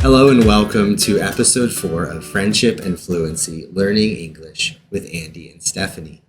Hello and welcome to episode 4 of Friendship and Fluency, Learning English with Andy and Stephanie.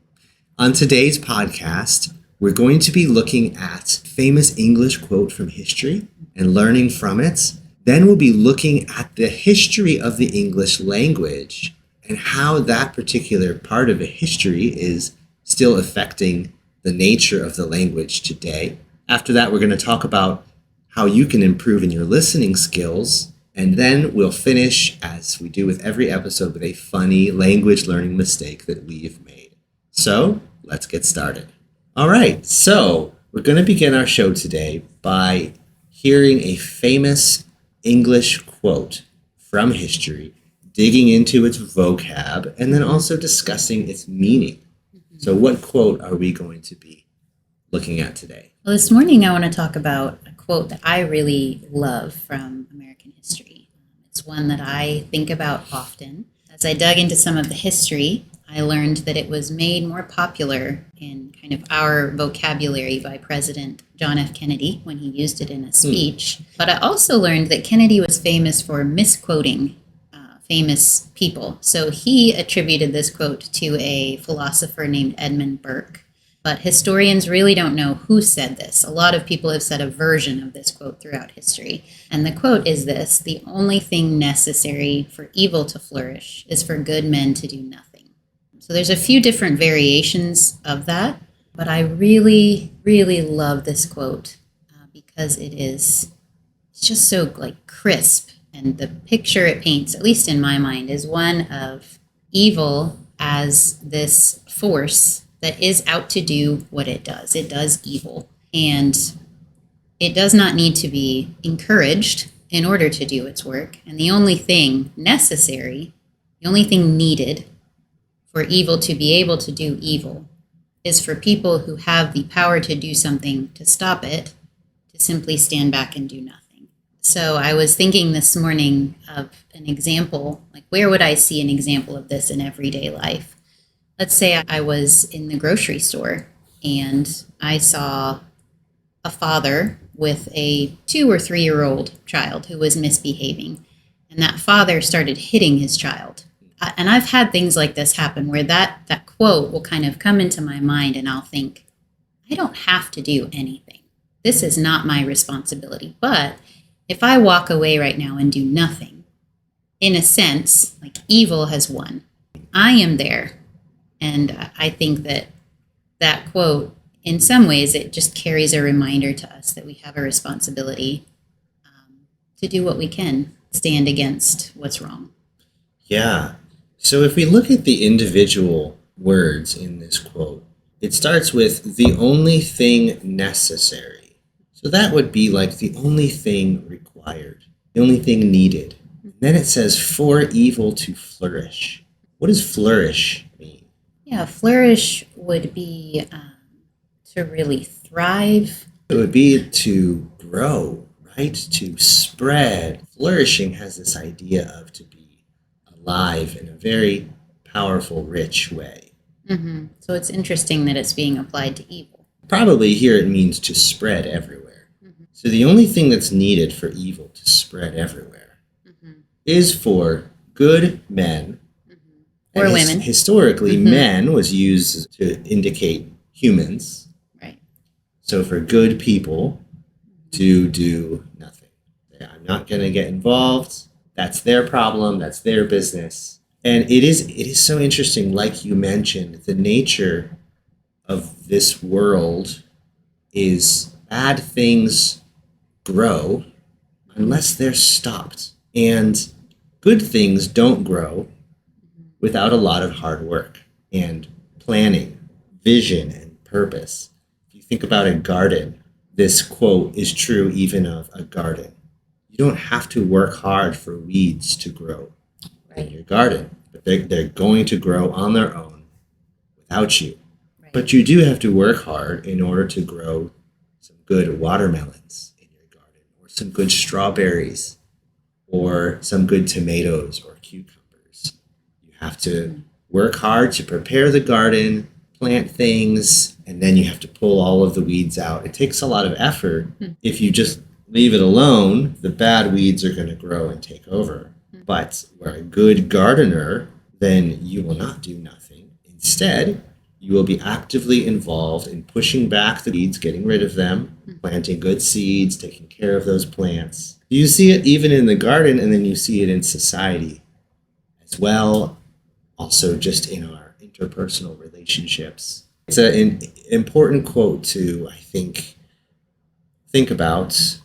On today's podcast, we're going to be looking at famous English quote from history and learning from it. Then we'll be looking at the history of the English language and how that particular part of a history is still affecting the nature of the language today. After that, we're going to talk about how you can improve in your listening skills. And then we'll finish, as we do with every episode, with a funny language learning mistake that we've made. So let's get started. All right, so we're going to begin our show today by hearing a famous English quote from history, digging into its vocab, and then also discussing its meaning. So what quote are we going to be looking at today? Well, this morning I want to talk about a quote that I really love from American history. It's one that I think about often. As I dug into some of the history, I learned that it was made more popular in kind of our vocabulary by President John F. Kennedy when he used it in a speech. But I also learned that Kennedy was famous for misquoting famous people. So he attributed this quote to a philosopher named Edmund Burke. But historians really don't know who said this. A lot of people have said a version of this quote throughout history. And the quote is this: "The only thing necessary for evil to flourish is for good men to do nothing." So there's a few different variations of that, but I really, really love this quote because it's just so crisp. And the picture it paints, at least in my mind, is one of evil as this force that is out to do what it does. It does evil. And it does not need to be encouraged in order to do its work. And the only thing necessary, the only thing needed for evil to be able to do evil is for people who have the power to do something to stop it, to simply stand back and do nothing. So I was thinking this morning of an example, like where would I see an example of this in everyday life? Let's say I was in the grocery store and I saw a father with a 2 or 3-year-old child who was misbehaving, and that father started hitting his child. And I've had things like this happen where that quote will kind of come into my mind and I'll think, I don't have to do anything. This is not my responsibility. But if I walk away right now and do nothing, in a sense, like evil has won. I am there. And I think that quote, in some ways, it just carries a reminder to us that we have a responsibility to do what we can, stand against what's wrong. Yeah. So if we look at the individual words in this quote, it starts with the only thing necessary. So that would be like the only thing required, the only thing needed. And then it says for evil to flourish. What does flourish mean? Yeah, flourish would be to really thrive. It would be to grow, right? To spread. Flourishing has this idea of to be alive in a very powerful, rich way. Mm-hmm. So it's interesting that it's being applied to evil. Probably here it means to spread everywhere. Mm-hmm. So the only thing that's needed for evil to spread everywhere is for good men. Or women. Historically, men was used to indicate humans. Right. So for good people to do nothing. I'm not going to get involved. That's their problem. That's their business. And it is so interesting, like you mentioned, the nature of this world is bad things grow unless they're stopped. And good things don't grow without a lot of hard work and planning, vision, and purpose. If you think about a garden, this quote is true even of a garden. You don't have to work hard for weeds to grow in your garden, but they're going to grow on their own without you. Right. But you do have to work hard in order to grow some good watermelons in your garden, or some good strawberries, or some good tomatoes or cucumbers. Have to work hard to prepare the garden, plant things, and then you have to pull all of the weeds out. It takes a lot of effort if you just Leave it alone, the bad weeds are going to grow and take over. But where a good gardener, then you will not do nothing. Instead, you will be actively involved in pushing back the weeds, getting rid of them, planting good seeds, taking care of those plants. You see it even in the garden, and then you see it in society as well, also just in our interpersonal relationships. It's an important quote to, I think about,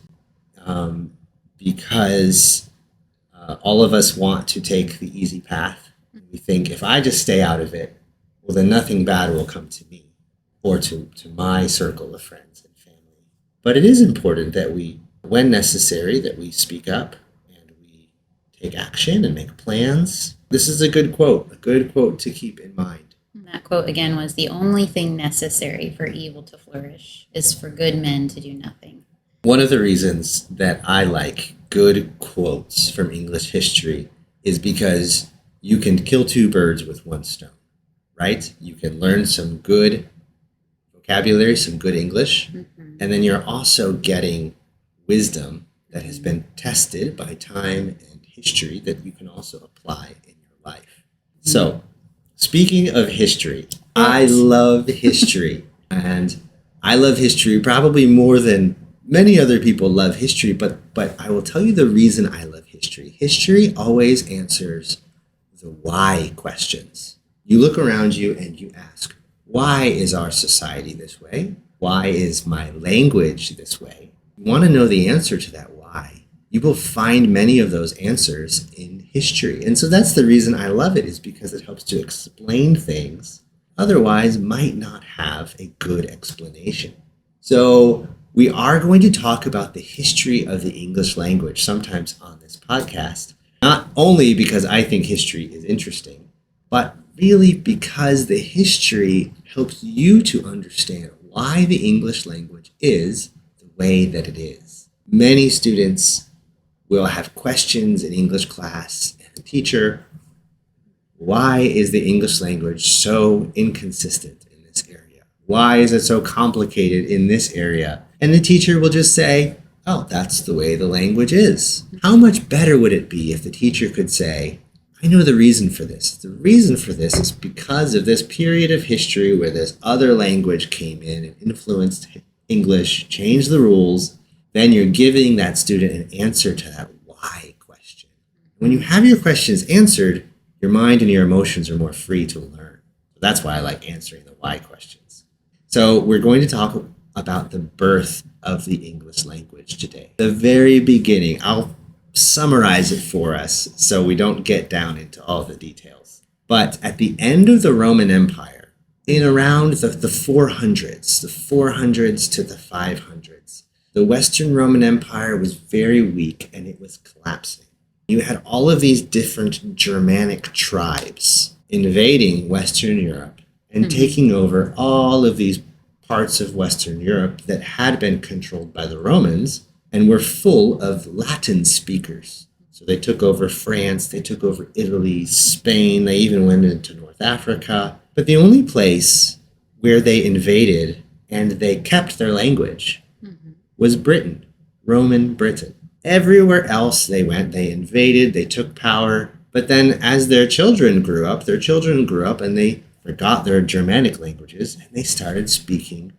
because all of us want to take the easy path. We think if I just stay out of it, well, then nothing bad will come to me or to my circle of friends and family. But it is important that we, when necessary, that we speak up and we take action and make plans. This is a good quote to keep in mind. That quote again was, "The only thing necessary for evil to flourish is for good men to do nothing." One of the reasons that I like good quotes from English history is because you can kill two birds with one stone, right? You can learn some good vocabulary, some good English, and then you're also getting wisdom that has been tested by time and history that you can also apply in your life. So, speaking of history, I love history, and I love history probably more than many other people love history, but I will tell you the reason I love history. History always answers the why questions. You look around you and you ask, why is our society this way? Why is my language this way? You want to know the answer to that why. You will find many of those answers in history. And so that's the reason I love it, is because it helps to explain things otherwise might not have a good explanation. So we are going to talk about the history of the English language sometimes on this podcast, not only because I think history is interesting, but really because the history helps you to understand why the English language is the way that it is. Many students will have questions in English class, and the teacher, why is the English language so inconsistent in this area? Why is it so complicated in this area? And the teacher will just say, oh, that's the way the language is. How much better would it be if the teacher could say, I know the reason for this. The reason for this is because of this period of history where this other language came in and influenced English, changed the rules. Then you're giving that student an answer to that why question. When you have your questions answered, your mind and your emotions are more free to learn. That's why I like answering the why questions. So we're going to talk about the birth of the English language today. The very beginning, I'll summarize it for us so we don't get down into all the details. But at the end of the Roman Empire, in around the 400s to the 500s, the Western Roman Empire was very weak and it was collapsing. You had all of these different Germanic tribes invading Western Europe and taking over all of these parts of Western Europe that had been controlled by the Romans and were full of Latin speakers. So they took over France, they took over Italy, Spain, they even went into North Africa. But the only place where they invaded and they kept their language was Britain, Roman Britain. Everywhere else they went, they invaded, they took power. But then as their children grew up and they forgot their Germanic languages and they started speaking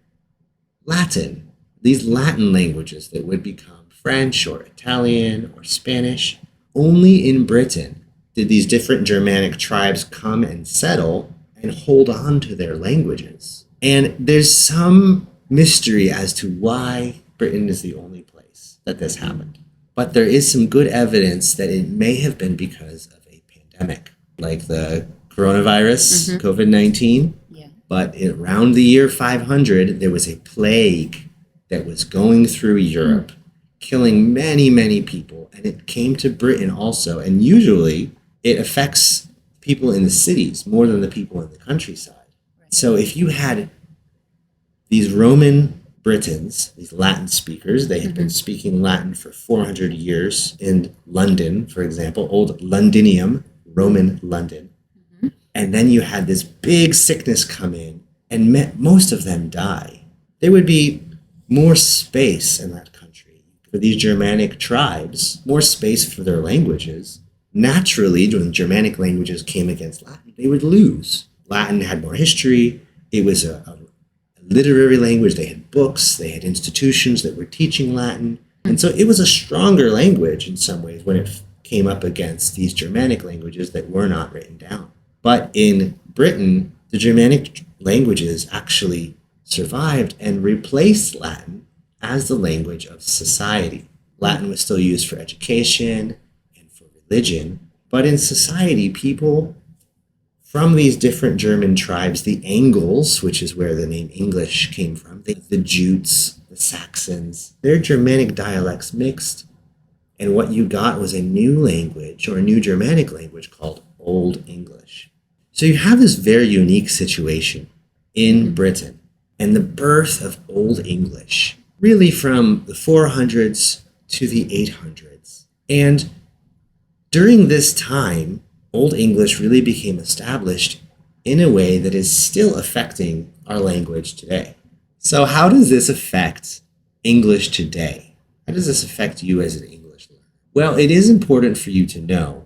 Latin. These Latin languages that would become French or Italian or Spanish. Only in Britain did these different Germanic tribes come and settle and hold on to their languages. And there's some mystery as to why Britain is the only place that this happened. But there is some good evidence that it may have been because of a pandemic, like the coronavirus, COVID-19. Yeah. But around the year 500, there was a plague that was going through Europe, killing many, many people. And it came to Britain also. And usually it affects people in the cities more than the people in the countryside. Right. So if you had these Roman Britons, these Latin speakers, they had been speaking Latin for 400 years in London, for example, old Londinium, Roman London. And then you had this big sickness come in and most of them die. There would be more space in that country. You for these Germanic tribes more space for their languages, naturally, when Germanic languages came against Latin, they would lose. Latin had more history. It was a literary language. They had books. They had institutions that were teaching Latin. And so it was a stronger language in some ways when it came up against these Germanic languages that were not written down. But in Britain, the Germanic languages actually survived and replaced Latin as the language of society. Latin was still used for education and for religion, but in society, people from these different German tribes, the Angles, which is where the name English came from, the Jutes, the Saxons, their Germanic dialects mixed, and what you got was a new language, or a new Germanic language called Old English. So you have this very unique situation in Britain, and the birth of Old English, really from the 400s to the 800s. And during this time, Old English really became established in a way that is still affecting our language today. So how does this affect English today? How does this affect you as an English learner? Well, it is important for you to know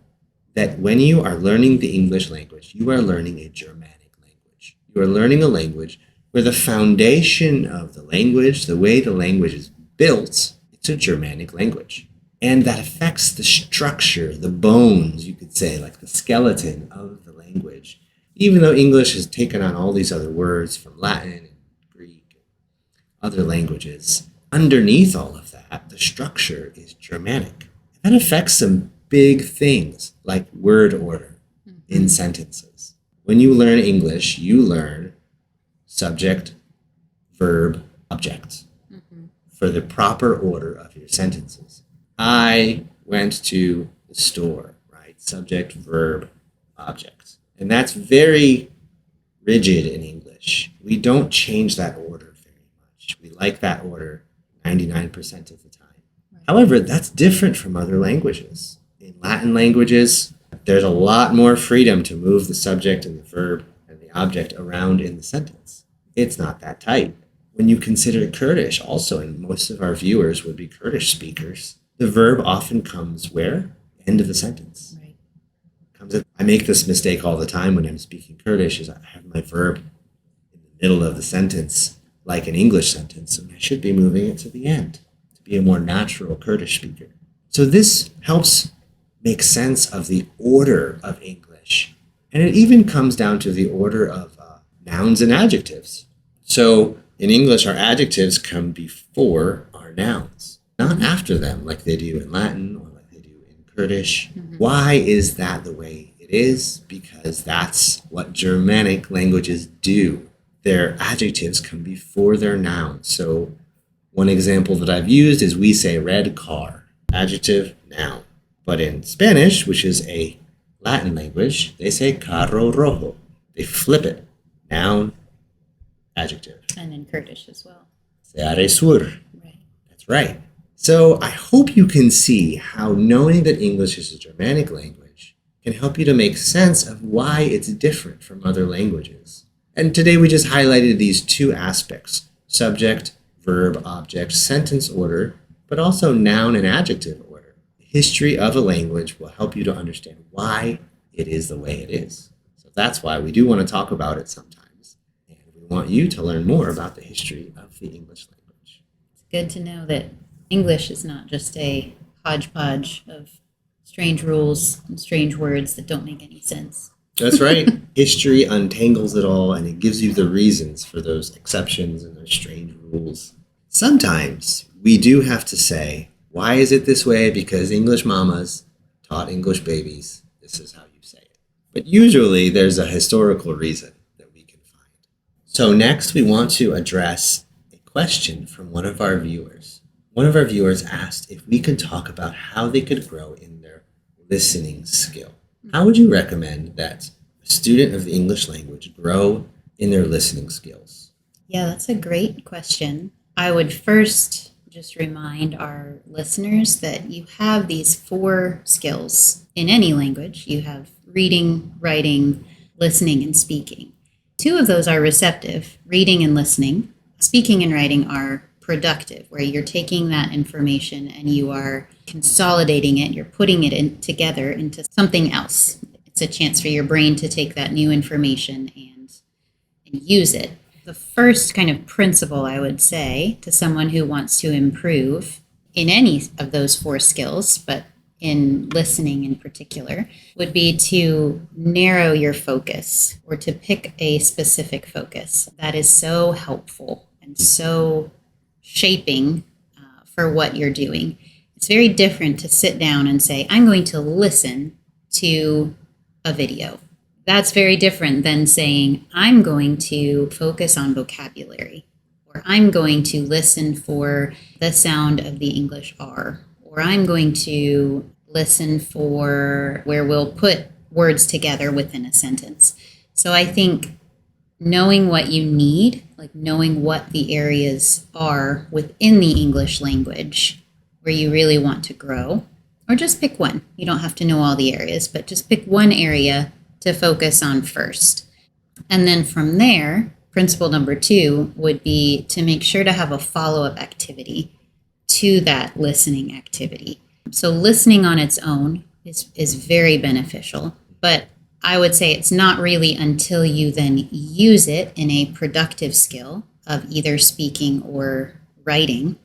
that when you are learning the English language, you are learning a Germanic language. You are learning a language where the foundation of the language, the way the language is built, it's a Germanic language. And that affects the structure, the bones, you could say, like the skeleton of the language. Even though English has taken on all these other words from Latin and Greek and other languages, underneath all of that, the structure is Germanic. That affects some big things like word order in sentences. When you learn English, you learn subject, verb, object for the proper order of your sentences. I went to the store, right? Subject, verb, object. And that's very rigid in English. We don't change that order very much. We like that order 99% of the time. Right. However, that's different from other languages. In Latin languages, there's a lot more freedom to move the subject and the verb and the object around in the sentence. It's not that tight. When you consider Kurdish also, and most of our viewers would be Kurdish speakers, the verb often comes where? End of the sentence. Right. I make this mistake all the time when I'm speaking Kurdish, is I have my verb in the middle of the sentence, like an English sentence, and I should be moving it to the end to be a more natural Kurdish speaker. So this helps make sense of the order of English. And it even comes down to the order of nouns and adjectives. So in English, our adjectives come before our nouns, not after them like they do in Latin or like they do in Kurdish. Why is that the way it is? Because that's what Germanic languages do. Their adjectives come before their nouns. So one example that I've used is we say red car, adjective, noun. But in Spanish, which is a Latin language, they say carro rojo. They flip it, noun, adjective. And in Kurdish as well. Seare sur. Right. That's right. So I hope you can see how knowing that English is a Germanic language can help you to make sense of why it's different from other languages. And today we just highlighted these two aspects, subject, verb, object, sentence order, but also noun and adjective order. The history of a language will help you to understand why it is the way it is. So that's why we do want to talk about it sometimes. And we want you to learn more about the history of the English language. It's good to know that English is not just a hodgepodge of strange rules and strange words that don't make any sense. That's right. History untangles it all, and it gives you the reasons for those exceptions and those strange rules. Sometimes we do have to say, why is it this way? Because English mamas taught English babies, this is how you say it. But usually there's a historical reason that we can find. So next we want to address a question from one of our viewers. One of our viewers asked if we could talk about how they could grow in their listening skill. How would you recommend that a student of the English language grow in their listening skills? Yeah, that's a great question. I would first just remind our listeners that you have these 4 skills in any language. You have reading, writing, listening, and speaking. 2 of those are receptive, reading and listening. Speaking and writing are productive, where you're taking that information and you are consolidating it, you're putting it together into something else. It's a chance for your brain to take that new information and use it. The first kind of principle I would say to someone who wants to improve in any of those 4 skills, but in listening in particular, would be to narrow your focus or to pick a specific focus. That is so helpful and so shaping for what you're doing. It's very different to sit down and say, I'm going to listen to a video. That's very different than saying, I'm going to focus on vocabulary, or I'm going to listen for the sound of the English R, or I'm going to listen for where we'll put words together within a sentence. So I think knowing what you need, like knowing what the areas are within the English language where you really want to grow, or just pick one. You don't have to know all the areas, but just pick one area to focus on first. And then from there, principle number 2 would be to make sure to have a follow-up activity to that listening activity. So listening on its own is very beneficial, but I would say it's not really until you then use it in a productive skill of either speaking or writing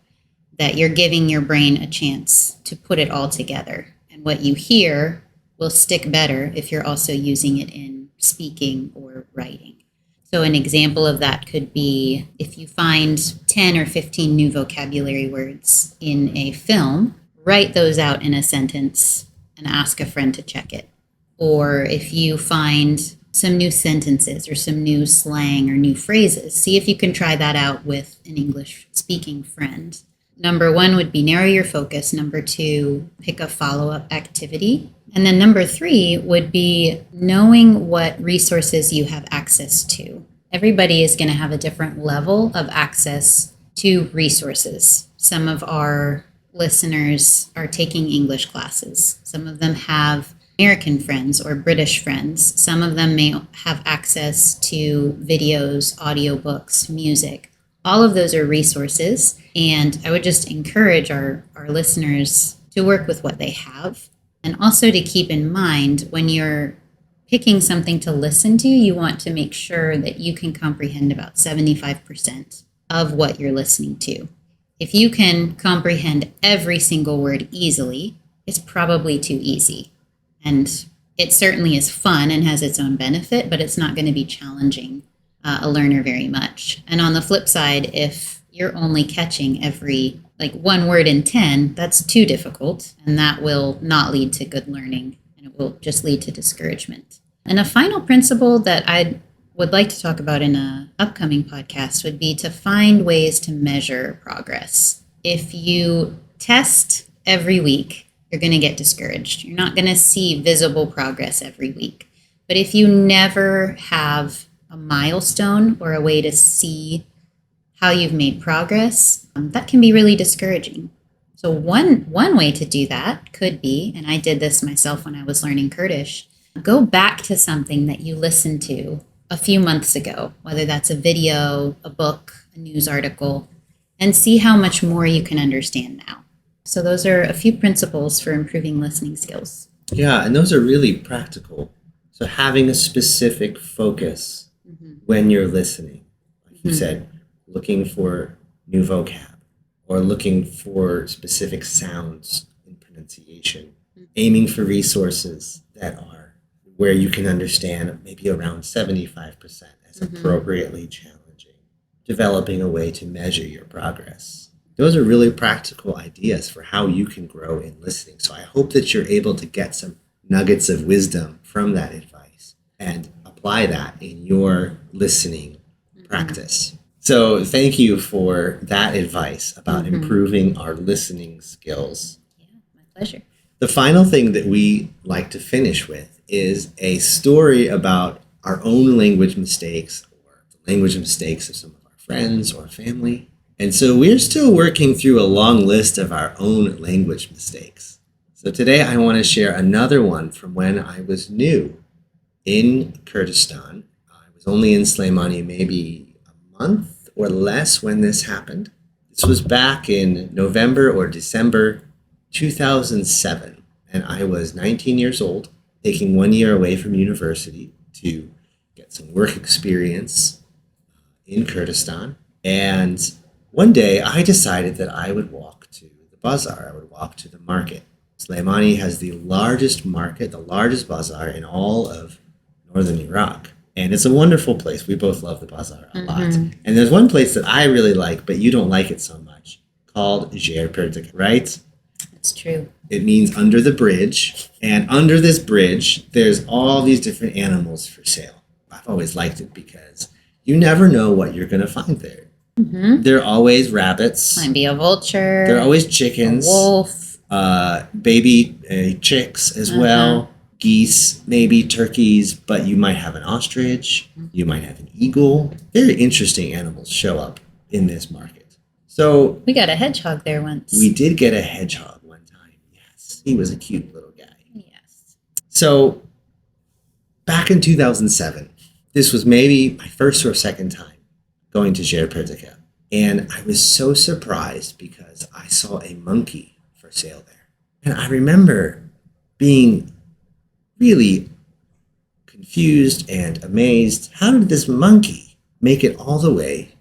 that you're giving your brain a chance to put it all together. And what you hear will stick better if you're also using it in speaking or writing. So an example of that could be if you find 10 or 15 new vocabulary words in a film, write those out in a sentence and ask a friend to check it. Or if you find some new sentences or some new slang or new phrases, see if you can try that out with an English speaking friend. Number 1 would be narrow your focus. Number 2, pick a follow-up activity. And then number 3 would be knowing what resources you have access to. Everybody is going to have a different level of access to resources. Some of our listeners are taking English classes. Some of them have American friends or British friends. Some of them may have access to videos, audiobooks, music. All of those are resources. And I would just encourage our listeners to work with what they have. And also to keep in mind when you're picking something to listen to, you want to make sure that you can comprehend about 75% of what you're listening to. If you can comprehend every single word easily, it's probably too easy. And it certainly is fun and has its own benefit, but it's not going to be challenging a learner very much. And on the flip side, if you're only catching every one word in 10, that's too difficult, and that will not lead to good learning, and it will just lead to discouragement. And a final principle that I would like to talk about in an upcoming podcast would be to find ways to measure progress. If you test every week, you're going to get discouraged. You're not going to see visible progress every week. But if you never have a milestone or a way to see how you've made progress, that can be really discouraging. So one way to do that could be, and I did this myself when I was learning Kurdish, go back to something that you listened to a few months ago, whether that's a video, a book, a news article, and see how much more you can understand now. So those are a few principles for improving listening skills. Yeah, and those are really practical. So having a specific focus when you're listening, like you said, looking for new vocab or looking for specific sounds in pronunciation, aiming for resources that are where you can understand maybe around 75% as appropriately challenging, developing a way to measure your progress. Those are really practical ideas for how you can grow in listening. So I hope that you're able to get some nuggets of wisdom from that advice and apply that in your listening practice. So thank you for that advice about improving our listening skills. Yeah, my pleasure. The final thing that we like to finish with is a story about our own language mistakes or the language mistakes of some of our friends or family. And so we're still working through a long list of our own language mistakes. So today I want to share another one from when I was new in Kurdistan. I was only in Slemani maybe a month or less when this happened. This was back in November or December 2007, and I was 19 years old, taking 1 year away from university to get some work experience in Kurdistan. And one day I decided that I would walk to the bazaar. I would walk to the market. Sulaimani has the largest market, the largest bazaar in all of northern Iraq. And it's a wonderful place. We both love the bazaar a lot. And there's one place that I really like, but you don't like it so much, called Jer Perdika, right? That's true. It means under the bridge. And under this bridge, there's all these different animals for sale. I've always liked it because you never know what you're going to find there. There are always rabbits. Might be a vulture. There are always chickens. A wolf. Baby chicks as well. Geese, maybe turkeys, but you might have an ostrich. You might have an eagle. Very interesting animals show up in this market. So we got a hedgehog there once. We did get a hedgehog one time. Yes. He was a cute little guy. Yes. So back in 2007, this was maybe my first or second time going to Jer Perdika. And I was so surprised because I saw a monkey for sale there. And I remember being really confused and amazed. How did this monkey make it all the way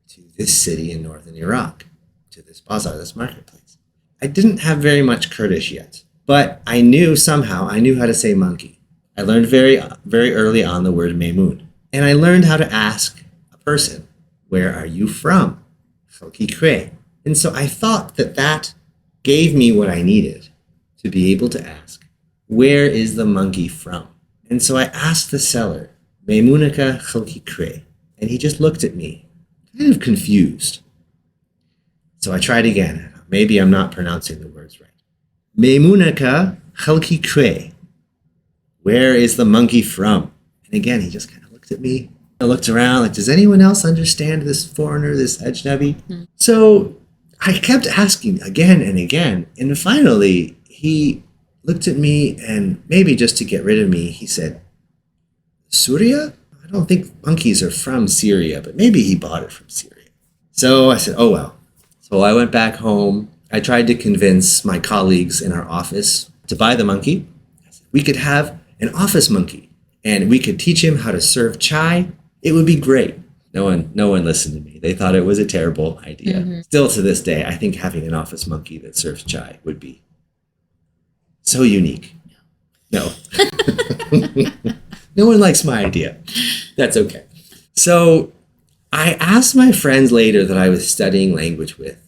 to this city in northern Iraq, to this bazaar, this marketplace? I didn't have very much Kurdish yet, but I knew how to say monkey. I learned very, very early on the word Maymun. And I learned how to ask a person, where are you from? Khalki Kre. And so I thought that gave me what I needed to be able to ask, where is the monkey from? And so I asked the seller, Maymunaka Khalki Kre. And he just looked at me, kind of confused. So I tried again. Maybe I'm not pronouncing the words right. Maymunaka Khalki Kre. Where is the monkey from? And again, he just kind of looked at me. I looked around like, does anyone else understand this foreigner, this Ajnabi? So I kept asking again and again. And finally, he looked at me and maybe just to get rid of me, he said, Syria? I don't think monkeys are from Syria, but maybe he bought it from Syria. So I said, oh well. So I went back home. I tried to convince my colleagues in our office to buy the monkey. I said, we could have an office monkey and we could teach him how to serve chai. It would be great. No one listened to me. They thought it was a terrible idea. Still to this day, I think having an office monkey that serves chai would be so unique. No. No one likes my idea. That's okay. So I asked my friends later that I was studying language with,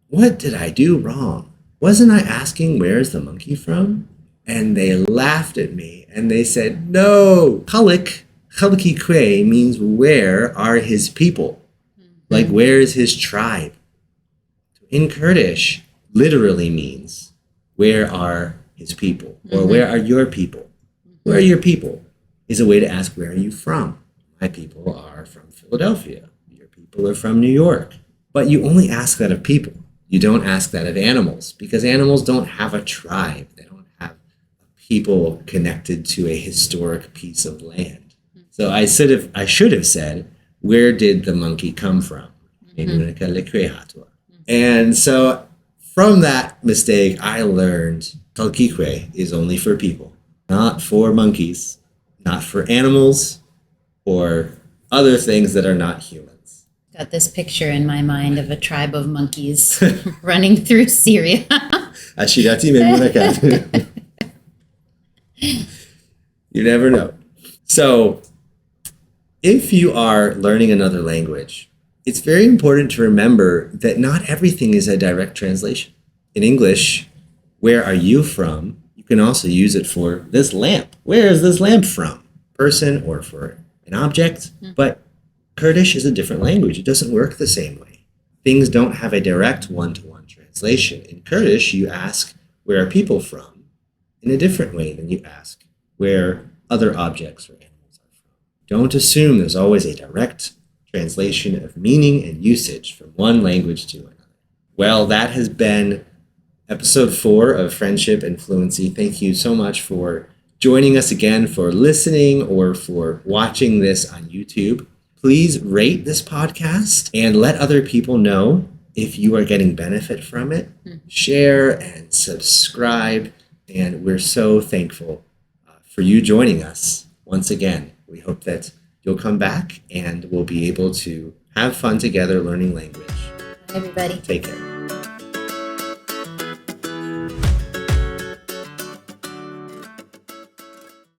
what did I do wrong? Wasn't I asking where's the monkey from? And they laughed at me and they said, no, Khalki Kwe means where are his people? Like where is his tribe? In Kurdish, literally means where are his people, or where are your people? Where are your people is a way to ask, where are you from? My people are from Philadelphia. Your people are from New York. But you only ask that of people. You don't ask that of animals, because animals don't have a tribe. They don't have people connected to a historic piece of land. So I should have said, where did the monkey come from? And so from that mistake, I learned Khalki Kwe is only for people, not for monkeys, not for animals, or other things that are not humans. Got this picture in my mind of a tribe of monkeys running through Syria. Ashirati Memunaka. You never know. So, if you are learning another language, it's very important to remember that not everything is a direct translation. In English, where are you from? You can also use it for this lamp. Where is this lamp from? Person or for an object. But Kurdish is a different language. It doesn't work the same way. Things don't have a direct one-to-one translation. In Kurdish, you ask, where are people from? In a different way than you ask where other objects or animals are from. Don't assume there's always a direct translation of meaning and usage from one language to another. Well, that has been episode 4 of Friendship and Fluency. Thank you so much for joining us again, for listening or for watching this on YouTube. Please rate this podcast and let other people know If you are getting benefit from it, share and subscribe. And we're so thankful for you joining us once again. We hope that you'll come back and we'll be able to have fun together learning language. Bye, everybody. Take care.